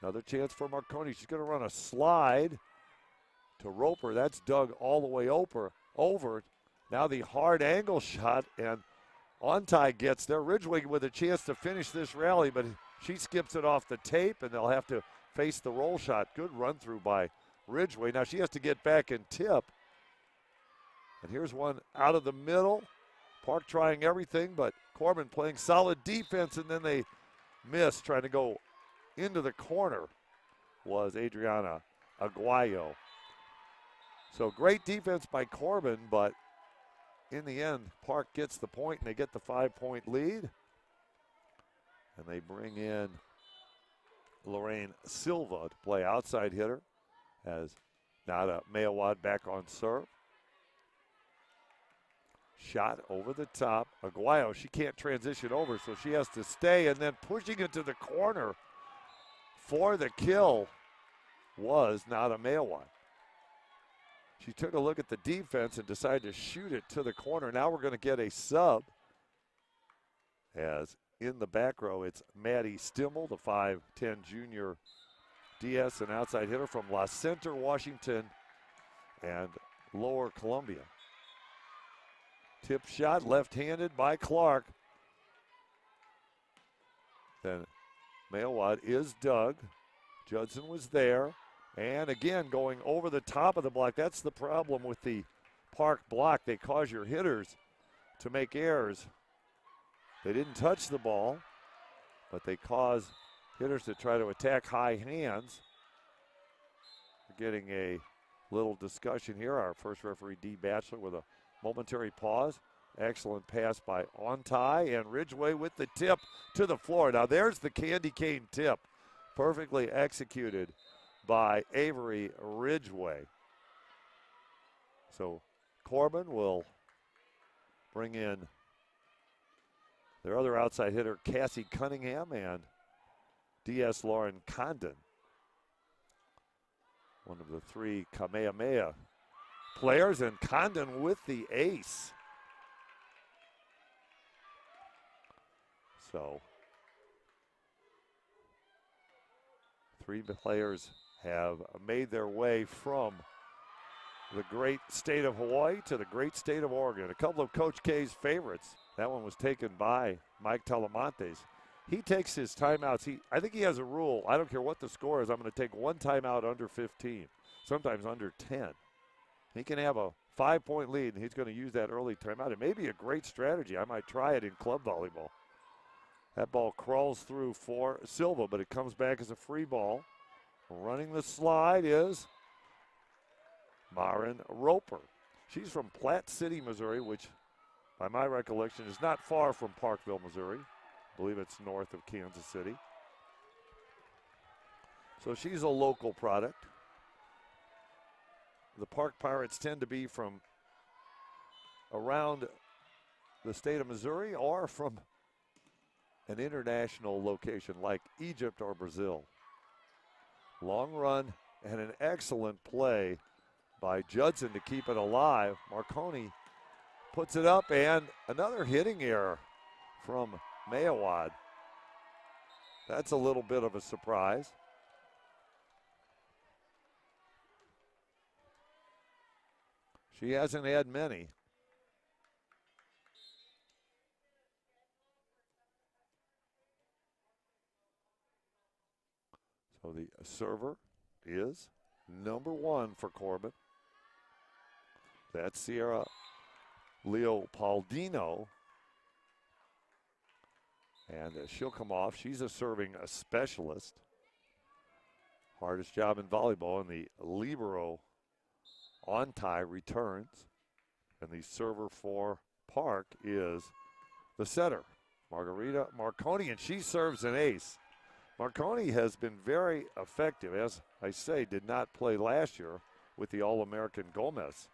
Another chance for Marconi. She's going to run a slide to Roper. That's dug all the way over. Now the hard angle shot, and Ontai gets there. Ridgway with a chance to finish this rally, but she skips it off the tape, and they'll have to face the roll shot. Good run through by Ridgway. Now she has to get back and tip. And here's one out of the middle. Park trying everything, but Corban playing solid defense, and then they miss trying to go into the corner was Adriana Aguayo. So great defense by Corban, but in the end, Park gets the point and they get the 5-point lead. And they bring in Lorraine Silva to play outside hitter as Nada Meawad back on serve. Shot over the top. Aguayo, she can't transition over, so she has to stay, and then pushing it to the corner for the kill was Nada Meawad. She took a look at the defense and decided to shoot it to the corner. Now we're going to get a sub, as in the back row it's Maddie Stimmel, the 5'10 junior DS, an outside hitter from La Center, Washington, and Lower Columbia. Tip shot, left-handed by Clark. Then Meawad is dug. Judson was there. And again, going over the top of the block. That's the problem with the Park block. They cause your hitters to make errors. They didn't touch the ball, but they cause hitters to try to attack high hands. We're getting a little discussion here. Our first referee, D. Batchelor, with a momentary pause. Excellent pass by Ontai, and Ridgway with the tip to the floor. Now there's the candy cane tip. Perfectly executed by Avery Ridgway. So Corban will bring in their other outside hitter, Cassie Cunningham, and DS Lauren Condon. One of the 3 Kamehameha players, and Condon with the ace. So 3 players have made their way from the great state of Hawaii to the great state of Oregon. A couple of Coach K's favorites. That one was taken by Mike Talamantes. He takes his timeouts. I think he has a rule. I don't care what the score is. I'm going to take 1 timeout under 15, sometimes under 10. He can have a 5-point lead, and he's going to use that early timeout. It may be a great strategy. I might try it in club volleyball. That ball crawls through for Silva, but it comes back as a free ball. Running the slide is Marin Roper. She's from Platte City, Missouri, which, by my recollection, is not far from Parkville, Missouri. I believe it's north of Kansas City. So she's a local product. The Park Pirates tend to be from around the state of Missouri or from an international location like Egypt or Brazil. Long run and an excellent play by Judson to keep it alive. Marconi puts it up, and another hitting error from Meawad. That's a little bit of a surprise. She hasn't had many. So the server is number 1 for Corban. That's Sierra Leopoldino. And she'll come off. She's a serving specialist. Hardest job in volleyball, and the libero Ontai returns. And the server for Park is the setter, Margarita Marconi, and she serves an ace. Marconi has been very effective. As I say, did not play last year with the All-American Gomez.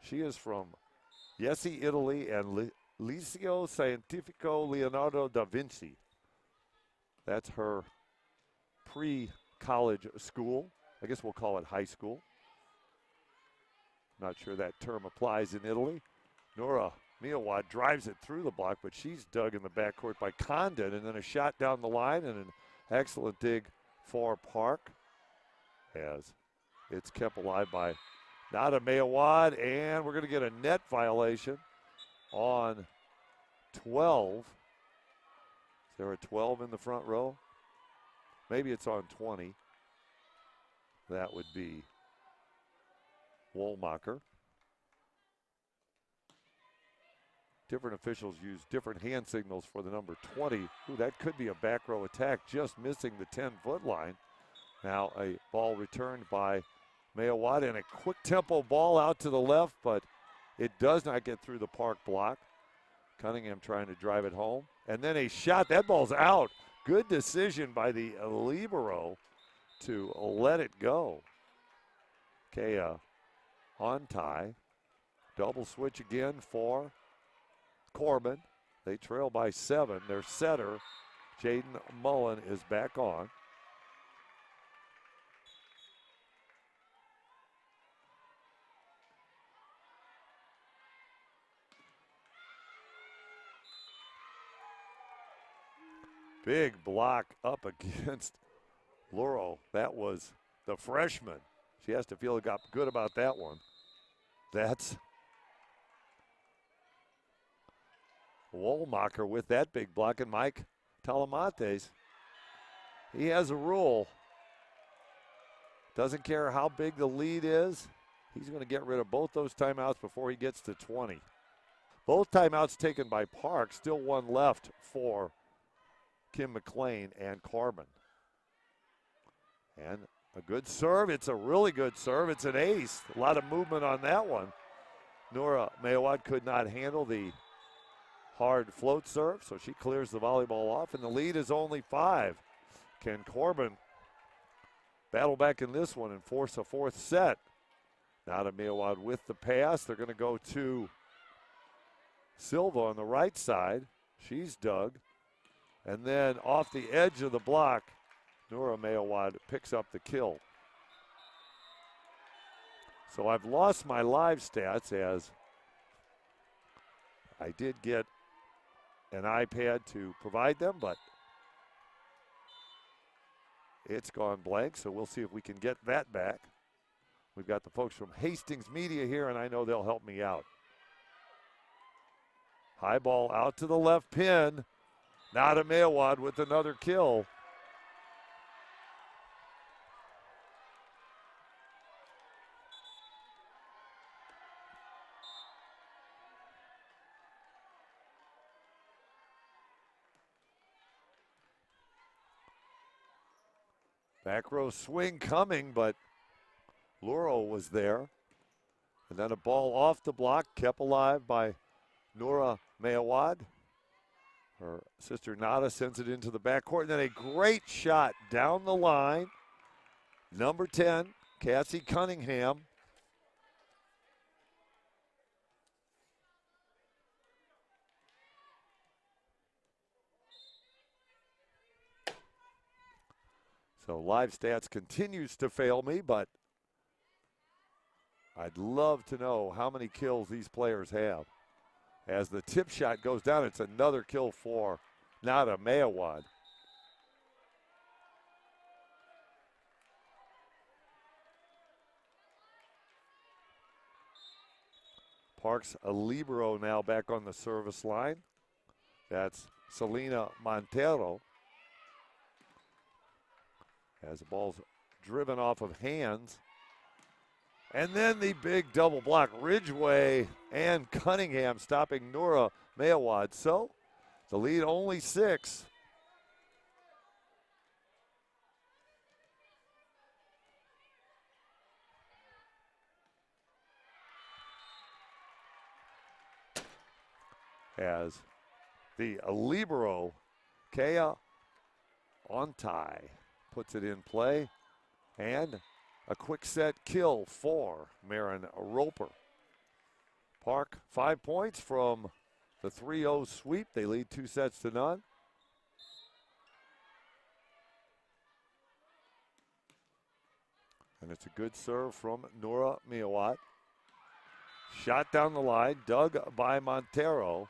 She is from Jesi, Italy, and Liceo Scientifico Leonardo da Vinci. That's her pre-college school. I guess we'll call it high school. Not sure that term applies in Italy. Nora Meawad drives it through the block, but she's dug in the backcourt by Condon, and then a shot down the line and an excellent dig for Park as it's kept alive by Nada Meawad, and we're going to get a net violation on 12. Is there a 12 in the front row? Maybe it's on 20. That would be Wohlmacher. Different officials use different hand signals for the number 20. Ooh, that could be a back row attack, just missing the 10-foot line. Now a ball returned by Meawad, and a quick tempo ball out to the left, but It does not get through the Park block. Cunningham trying to drive it home. And then a shot. That ball's out. Good decision by the libero to let it go. Okay, on tie. Double switch again for Corban. They trail by 7. Their setter, Jaden Mullen, is back on. Big block up against Laurel. That was the freshman. She has to feel good about that one. That's Wollmacher with that big block, and Mike Talamantes. He has a rule. Doesn't care how big the lead is. He's going to get rid of both those timeouts before he gets to 20. Both timeouts taken by Park. Still one left for Kim McLean and Corban. And a good serve. It's a really good serve. It's an ace. A lot of movement on that one. Nora Meawad could not handle the hard float serve, so she clears the volleyball off, and the lead is only 5. Can Corban battle back in this one and force a 4th set? Nada Meawad with the pass. They're going to go to Silva on the right side. She's dug. And then off the edge of the block, Nora Meawad picks up the kill. So I've lost my live stats, as I did get an iPad to provide them, but it's gone blank, so we'll see if we can get that back. We've got the folks from Hastings Media here, and I know they'll help me out. High ball out to the left pin. Nada Meawad with another kill. Back row swing coming, but Laurel was there. And then a ball off the block, kept alive by Nora Meawad. Her sister Nada sends it into the backcourt. And then a great shot down the line. Number 10, Cassie Cunningham. So live stats continues to fail me, but I'd love to know how many kills these players have. As the tip shot goes down, it's another kill for Nada Meawad. Parks a libero now back on the service line. That's Selena Montero. As the ball's driven off of hands. And then the big double block. Ridgway and Cunningham stopping Nora Meawad. So the lead only 6. As the libero, Kea Ontai, puts it in play. And a quick set kill for Marin Roper. Park 5 points from the 3-0 sweep. They lead 2-0. And it's a good serve from Nora Meawad. Shot down the line, dug by Montero.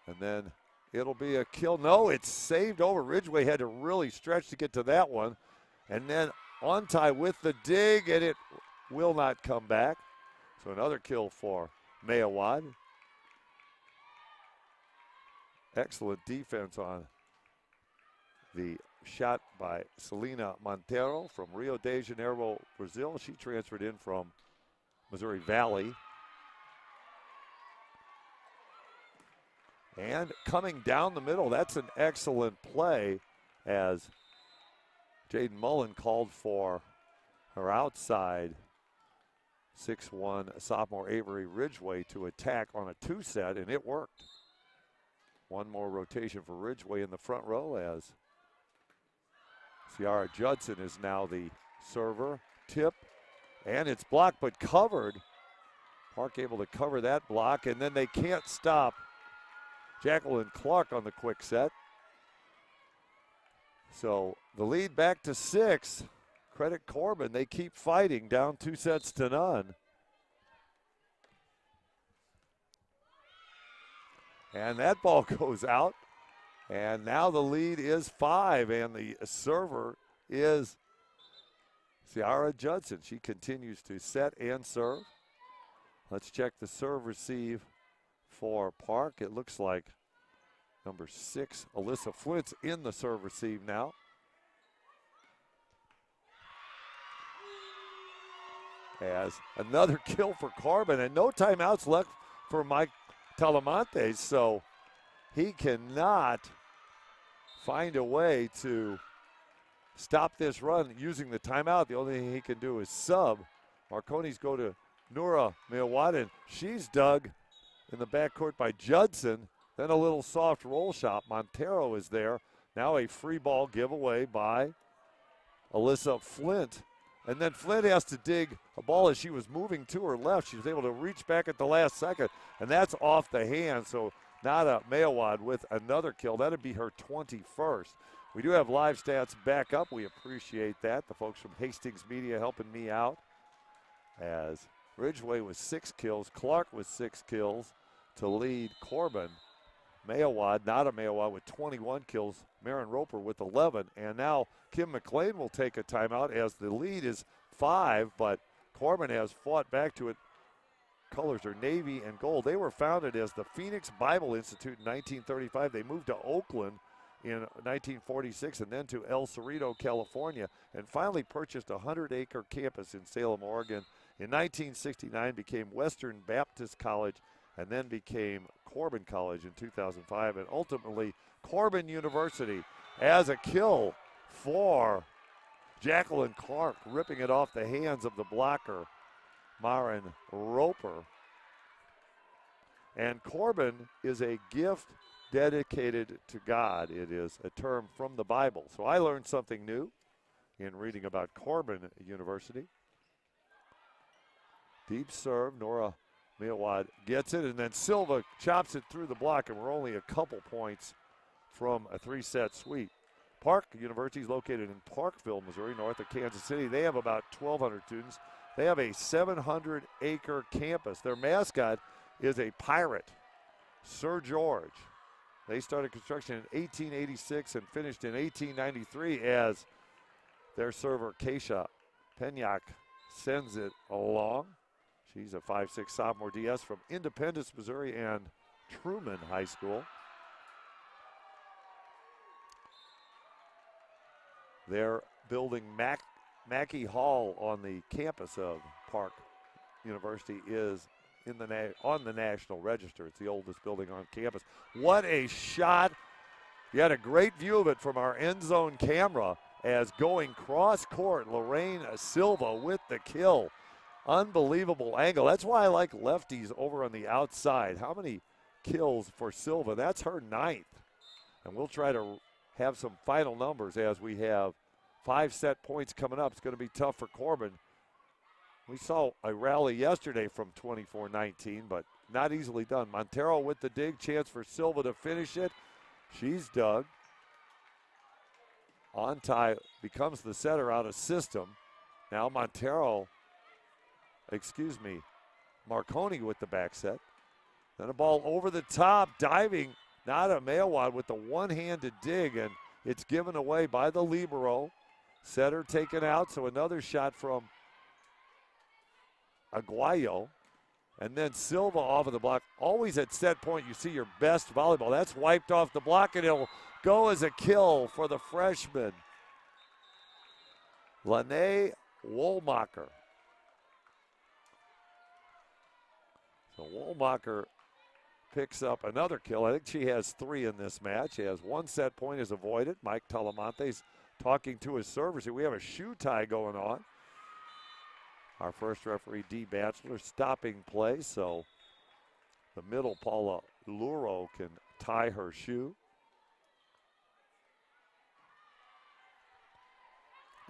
And then it'll be a kill. No, it's saved over. Ridgway had to really stretch to get to that one. And then Ontai with the dig, and it will not come back. So another kill for Meawad. Excellent defense on the shot by Selena Montero from Rio de Janeiro, Brazil. She transferred in from Missouri Valley. And coming down the middle, that's an excellent play, as Jaden Mullen called for her outside 6'1" sophomore Avery Ridgway to attack on a 2-set, and it worked. One more rotation for Ridgway in the front row as Ciara Judson is now the server. Tip, and it's blocked but covered. Park able to cover that block, and then they can't stop Jacqueline Clark on the quick set. So the lead back to 6. Credit Corban, they keep fighting, down 2-0. And that ball goes out. And now the lead is 5, and the server is Ciara Judson. She continues to set and serve. Let's check the serve receive for Park. It looks like number 6, Alyssa Flint's in the serve receive now. As another kill for Corban, and no timeouts left for Mike Talamantes, so he cannot find a way to stop this run using the timeout. The only thing he can do is sub. Marconi's go to Nura Meawad, and she's dug in the backcourt by Judson. Then a little soft roll shot. Montero is there. Now a free ball giveaway by Alyssa Flint. And then Flint has to dig a ball as she was moving to her left. She was able to reach back at the last second, and that's off the hand. So Nada Meawad with another kill. That'd be her 21st. We do have live stats back up. We appreciate that. The folks from Hastings Media helping me out. As Ridgway with 6 kills, Clark with 6 kills to lead Corban. Meawad, Nada Meawad with 21 kills, Marin Roper with 11, and now Kim McLean will take a timeout as the lead is 5, but Corban has fought back to it. Colors are navy and gold. They were founded as the Phoenix Bible Institute in 1935. They moved to Oakland in 1946 and then to El Cerrito, California, and finally purchased a 100-acre campus in Salem, Oregon. In 1969 became Western Baptist College and then became Corban College in 2005, and ultimately Corban University as a kill for Jacqueline Clark, ripping it off the hands of the blocker, Marin Roper. And Corban is a gift dedicated to God. It is a term from the Bible. So I learned something new in reading about Corban University. Deep serve, Nora Meawad gets it, and then Silva chops it through the block, and we're only a couple points from a 3-set sweep. Park University is located in Parkville, Missouri, north of Kansas City. They have about 1,200 students. They have a 700-acre campus. Their mascot is a pirate, Sir George. They started construction in 1886 and finished in 1893 as their server, Keisha Penyak, sends it along. She's a 5'6" sophomore DS from Independence, Missouri, and Truman High School. They're building Mackey Hall on the campus of Park University is on the National Register. It's the oldest building on campus. What a shot. You had a great view of it from our end zone camera as going cross court, Lorraine Silva with the kill. Unbelievable angle. That's why I like lefties over on the outside. How many kills for Silva? That's her 9th. And we'll try to have some final numbers as we have 5 set points coming up. It's going to be tough for Corban. We saw a rally yesterday from 24-19, but not easily done. Montero with the dig. Chance for Silva to finish it. She's dug. Ontai becomes the setter out of system. Now Marconi with the back set. Then a ball over the top, diving Nada Meawad with the one-handed dig, and it's given away by the libero. Setter taken out, so another shot from Aguayo. And then Silva off of the block. Always at set point, you see your best volleyball. That's wiped off the block, and it'll go as a kill for the freshman, Lene Wohlmacher. So Wohlmacher picks up another kill. I think she has 3 in this match. She has 1 set point is avoided. Mike Talamantes talking to his servers here. We have a shoe tie going on. Our first referee, D. Batchelor, stopping play, so the middle, Paula Luro, can tie her shoe.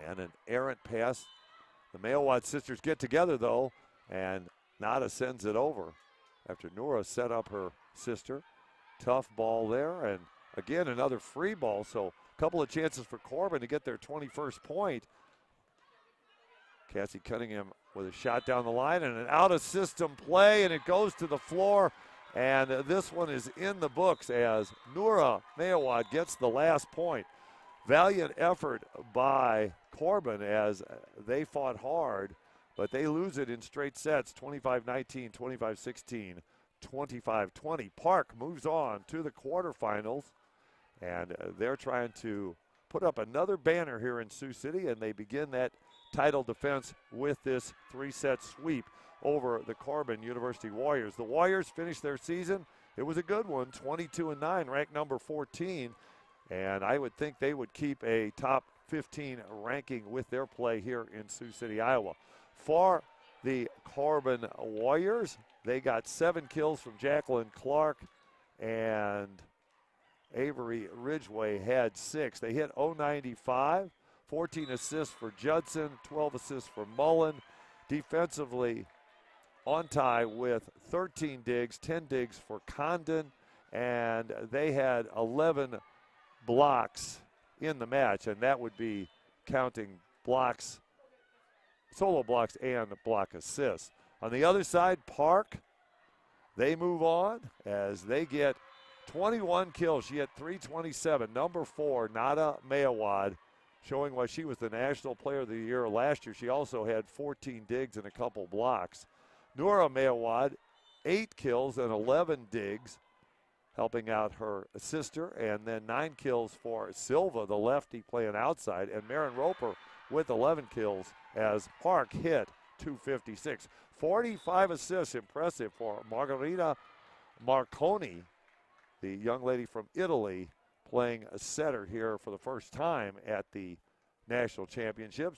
And an errant pass. The Meawad sisters get together, though, and Nada sends it over after Noura set up her sister. Tough ball there, and again, another free ball, so a couple of chances for Corban to get their 21st point. Cassie Cunningham with a shot down the line and an out-of-system play, and it goes to the floor, and this one is in the books as Noura Meawad gets the last point. Valiant effort by Corban as they fought hard, but they lose it in straight sets, 25-19, 25-16, 25-20. Park moves on to the quarterfinals, and they're trying to put up another banner here in Sioux City, and they begin that title defense with this three-set sweep over the Corban University Warriors. The Warriors finished their season. It was a good one, 22-9, ranked number 14, and I would think they would keep a top 15 ranking with their play here in Sioux City, Iowa. For the Corban Warriors, they got 7 kills from Jacqueline Clark, and Avery Ridgway had 6. They hit 095, 14 assists for Judson, 12 assists for Mullen. Defensively, on tie with 13 digs, 10 digs for Condon, and they had 11 blocks in the match, and that would be counting blocks, solo blocks and block assists. On the other side, Park, they move on as they get 21 kills. She had 327. Number 4, Nada Meawad, showing why she was the National Player of the Year last year. She also had 14 digs and a couple blocks. Noura Meawad, 8 kills and 11 digs, helping out her sister, and then 9 kills for Silva, the lefty playing outside, and Marin Roper with 11 kills as Park hit 256. 45 assists, impressive for Margherita Marconi, the young lady from Italy, playing a setter here for the first time at the National Championships.